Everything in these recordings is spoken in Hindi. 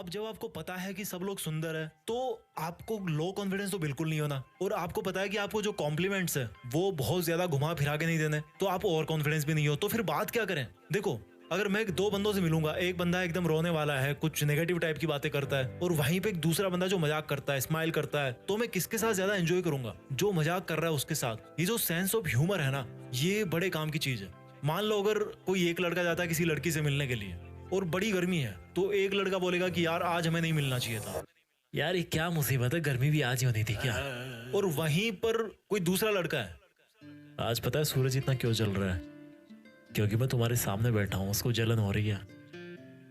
अब जब आपको पता है कि सब लोग सुंदर है तो आपको लो कॉन्फिडेंस तो बिल्कुल नहीं होना, और आपको पता है कि आपको जो कॉम्प्लीमेंट्स है वो बहुत ज्यादा घुमा फिरा के नहीं देने, तो आप ओवर कॉन्फिडेंस भी नहीं हो, तो फिर बात क्या करें। देखो, अगर मैं दो बंदों से मिलूंगा, एक बंदा एकदम रोने वाला है, कुछ नेगेटिव टाइप की बातें करता है, और वहीं पे एक दूसरा बंदा जो मजाक करता है, स्माइल करता है, तो मैं किसके साथ ज्यादा एंजॉय करूंगा? जो मजाक कर रहा है उसके साथ। ये जो सेंस ऑफ ह्यूमर है ना, ये बड़े काम की चीज है। मान लो अगर कोई एक लड़का जाता है किसी लड़की से मिलने के लिए और बड़ी गर्मी है, तो एक लड़का बोलेगा कि यार आज हमें नहीं मिलना चाहिए था। यार ये क्या मुसीबत है, गर्मी भी आज ही होनी थी क्या? और वहीं पर कोई दूसरा लड़का है, आज पता है सूरज इतना क्यों जल रहा है? क्योंकि मैं तुम्हारे सामने बैठा हूँ, उसको जलन हो रही है।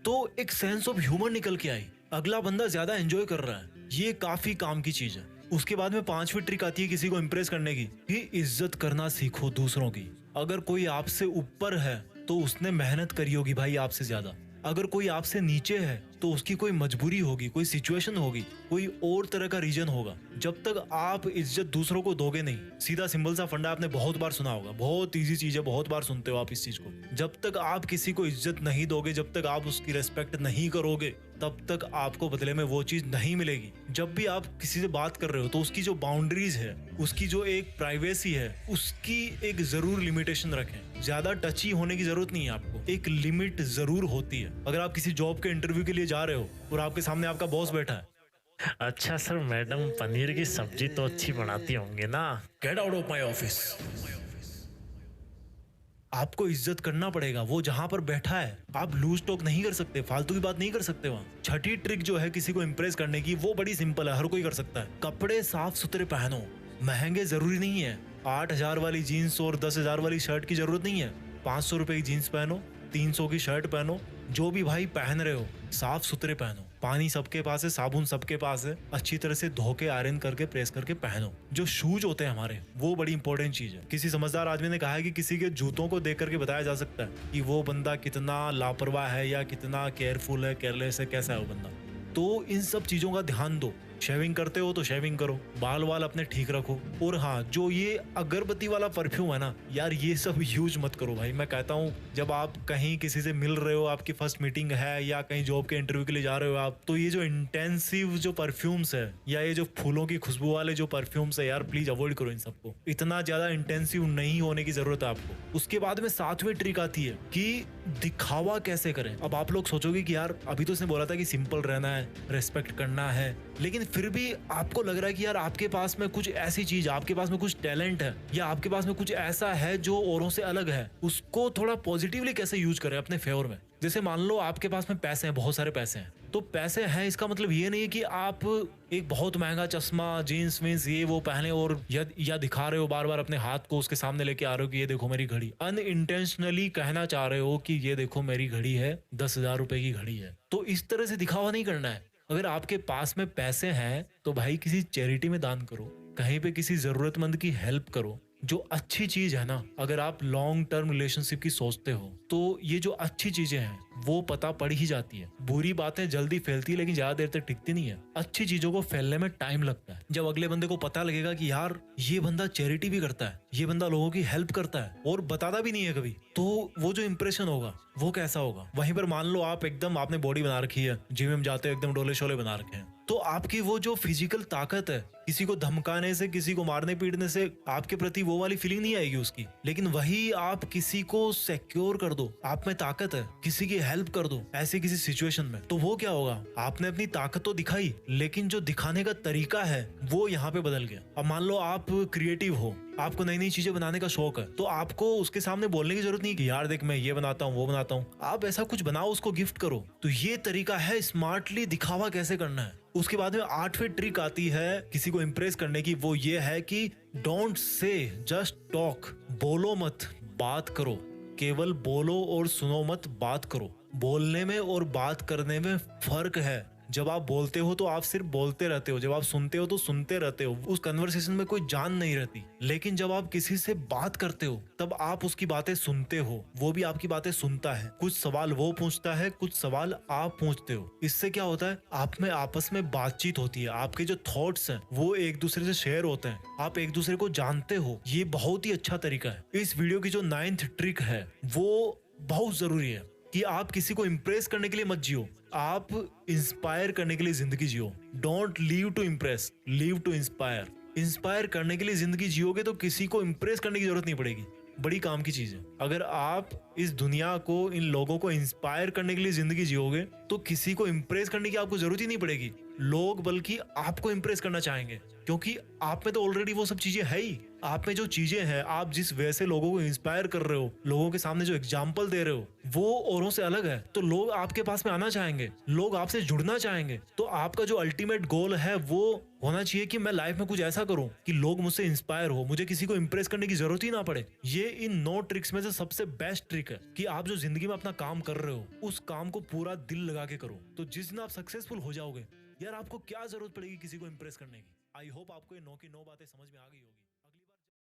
तो एक सेंस ऑफ ह्यूमर निकल के आई, अगला बंदा ज्यादा एंजॉय कर रहा है, ये काफी काम की चीज है। उसके बाद में 5वीं ट्रिक आती है किसी को इंप्रेस करने की, कि इज्जत करना सीखो दूसरों की। अगर कोई आपसे ऊपर है तो उसने मेहनत करी होगी भाई आपसे ज्यादा। अगर कोई आपसे नीचे है तो उसकी कोई मजबूरी होगी, कोई सिचुएशन होगी, कोई और तरह का रीजन होगा। जब तक आप इज्जत दूसरों को दोगे नहीं, सीधा सिंपल सा फंडा आपने बहुत बार सुना होगा, बहुत इजी चीज है, बहुत बार सुनते हो आप इस चीज को। जब तक आप किसी को इज्जत नहीं दोगे, जब तक आप उसकी रेस्पेक्ट नहीं करोगे, तब तक आपको बदले में वो चीज नहीं मिलेगी। जब भी आप किसी से बात कर रहे हो तो उसकी जो बाउंड्रीज है, उसकी जो एक प्राइवेसी है, उसकी एक जरूर लिमिटेशन रखें। ज्यादा टची होने की जरूरत नहीं है आपको, एक लिमिट जरूर होती है। अगर आप किसी जॉब के इंटरव्यू के लिए जा रहे हो और आपके सामने आपका बॉस बैठा है, अच्छा सर, मैडम पनीर की सब्जी तो अच्छी बनाती होंगे ना? Get out of my office. आपको इज्जत करना पड़ेगा, वो जहां पर बैठा है। आप लूज टॉक नहीं कर सकते, फालतू की बात नहीं कर सकते वहां। छठी ट्रिक जो है किसी को इंप्रेस करने की, वो बड़ी सिंपल है, हर कोई कर सकता है। कपड़े साफ सुथरे पहनो। महंगे जरूरी नहीं है, 8,000 वाली जीन्स और 10,000 वाली शर्ट की जरूरत नहीं है। 500 रुपए की जीन्स पहनो, 300 की शर्ट पहनो, जो भी भाई पहन रहे हो साफ सुथरे पहनो। पानी सबके पास है, साबुन सबके पास है, अच्छी तरह से धो के आयरन करके प्रेस करके पहनो। जो शूज होते हैं हमारे, वो बड़ी इंपॉर्टेंट चीज है। किसी समझदार आदमी ने कहा है कि किसी के जूतों को देख करके बताया जा सकता है कि वो बंदा कितना लापरवाह है या कितना केयरफुल है, केयरलेस है, कैसा है वो बंदा। तो इन सब चीजों का ध्यान दो। शेविंग करते हो तो शेविंग करो, बाल वाल अपने ठीक रखो। और हाँ, जो ये अगरबत्ती वाला परफ्यूम है ना यार, ये सब यूज मत करो भाई। मैं कहता हूँ जब आप कहीं किसी से मिल रहे हो, आपकी फर्स्ट मीटिंग है या कहीं जॉब के इंटरव्यू के लिए जा रहे हो आप, तो ये जो इंटेंसिव जो परफ्यूम्स है या ये जो फूलों की खुशबू वाले जो परफ्यूम्स है यार, प्लीज अवॉइड करो इन सबको। इतना ज्यादा इंटेंसिव नहीं होने की जरूरत है आपको। उसके बाद में 7वीं ट्रिक आती है कि दिखावा कैसे करें। अब आप लोग सोचोगे कि यार अभी तो उसने बोला था कि सिंपल रहना है, रेस्पेक्ट करना है, लेकिन फिर भी आपको लग रहा है कि यार आपके पास में कुछ ऐसी चीज, आपके पास में कुछ टैलेंट है या आपके पास में कुछ ऐसा है जो औरों से अलग है, उसको थोड़ा पॉजिटिवली कैसे यूज करें अपने फेवर में। जैसे मान लो आपके पास में पैसे हैं, बहुत सारे पैसे हैं, तो पैसे हैं इसका मतलब ये नहीं कि आप एक बहुत महंगा चश्मा, जीन्स वीन्स ये वो पहने और या दिखा रहे हो बार बार अपने हाथ को उसके सामने लेके आ रहे हो कि ये देखो मेरी घड़ी। अनइंटेंशनली कहना चाह रहे हो कि ये देखो मेरी घड़ी है, 10,000 रुपए की घड़ी है। तो इस तरह से दिखावा नहीं करना है। अगर आपके पास में पैसे हैं तो भाई किसी चैरिटी में दान करो, कहीं पे किसी जरूरतमंद की हेल्प करो। जो अच्छी चीज है ना, अगर आप लॉन्ग टर्म रिलेशनशिप की सोचते हो तो ये जो अच्छी चीजें हैं वो पता पड़ ही जाती है। बुरी बातें जल्दी फैलती है लेकिन ज्यादा देर तक टिकती नहीं है। अच्छी चीजों को फैलने में टाइम लगता है। जब अगले बंदे को पता लगेगा कि यार ये बंदा चैरिटी भी करता है, ये बंदा लोगों की हेल्प करता है और बताता भी नहीं है कभी, तो वो जो इंप्रेशन होगा वो कैसा होगा। वहीं पर मान लो आप एकदम आपने बॉडी बना रखी है, जिम में जाते हो एकदम डोले शोले बना रखे हैं, तो आपकी वो जो फिजिकल ताकत है, किसी को धमकाने से, किसी को मारने पीटने से आपके प्रति वो वाली फीलिंग नहीं आएगी उसकी। लेकिन वही आप किसी को सिक्योर कर दो, आप में ताकत है, किसी की हेल्प कर दो ऐसे किसी सिचुएशन में, तो वो क्या होगा, आपने अपनी ताकत तो दिखाई लेकिन जो दिखाने का तरीका है वो यहाँ पे बदल गया। अब मान लो आप क्रिएटिव हो, आपको नई नई चीजें बनाने का शौक है, तो आपको उसके सामने बोलने की जरूरत नहीं कि यार देख मैं ये बनाता हूँ वो बनाता हूँ। आप ऐसा कुछ बनाओ, उसको गिफ्ट करो। तो ये तरीका है स्मार्टली दिखावा कैसे करना है। उसके बाद में 8वीं ट्रिक आती है किसी को इंप्रेस करने की, वो ये है कि डोंट से जस्ट टॉक। बोलो मत, बात करो। केवल बोलो और सुनो मत, बात करो। बोलने में और बात करने में फर्क है। जब आप बोलते हो तो आप सिर्फ बोलते रहते हो, जब आप सुनते हो तो सुनते रहते हो, उस कन्वर्सेशन में कोई जान नहीं रहती। लेकिन जब आप किसी से बात करते हो तब आप उसकी बातें सुनते हो, वो भी आपकी बातें सुनता है। कुछ सवाल वो पूछता है, कुछ सवाल आप पूछते हो। इससे क्या होता है, आप में आपस में बातचीत होती है, आपके जो थॉट्स हैं वो एक दूसरे से शेयर होते हैं, आप एक दूसरे को जानते हो। ये बहुत ही अच्छा तरीका है। इस वीडियो की जो 9th ट्रिक है वो बहुत जरूरी है। कि आप किसी को इम्प्रेस करने के लिए मत जियो, आप इंस्पायर करने के लिए जिंदगी जियो। Don't live to impress, live to inspire. Inspire करने के लिए जिंदगी जियोगे तो किसी को इम्प्रेस करने की जरूरत नहीं पड़ेगी। बड़ी काम की चीज है। अगर आप इस दुनिया को, इन लोगों को इंस्पायर करने के लिए जिंदगी जियोगे तो किसी को इम्प्रेस करने की आपको जरूरत ही नहीं पड़ेगी। लोग बल्कि आपको इम्प्रेस करना चाहेंगे, क्योंकि आप में तो ऑलरेडी वो सब चीजें है ही। आप में जो चीजें हैं, आप जिस वैसे लोगों को इंस्पायर कर रहे हो, लोगों के सामने जो एग्जाम्पल दे रहे हो, वो औरों से अलग है। तो लोग आपके पास में आना चाहेंगे, लोग आपसे जुड़ना चाहेंगे। तो आपका जो अल्टीमेट गोल है वो होना चाहिए कि मैं लाइफ में कुछ ऐसा करूं कि लोग मुझसे इंस्पायर हो, मुझे किसी को इंप्रेस करने की जरूरत ही ना पड़े। ये इन 9 ट्रिक्स में से सबसे बेस्ट ट्रिक है कि आप जो जिंदगी में अपना काम कर रहे हो, उस काम को पूरा दिल लगा के करो। तो जिस दिन आप सक्सेसफुल हो जाओगे, यार आपको क्या जरूरत पड़ेगी किसी को इंप्रेस करने की। आई होप आपको ये 9 की 9 बातें समझ में आ गई होगी।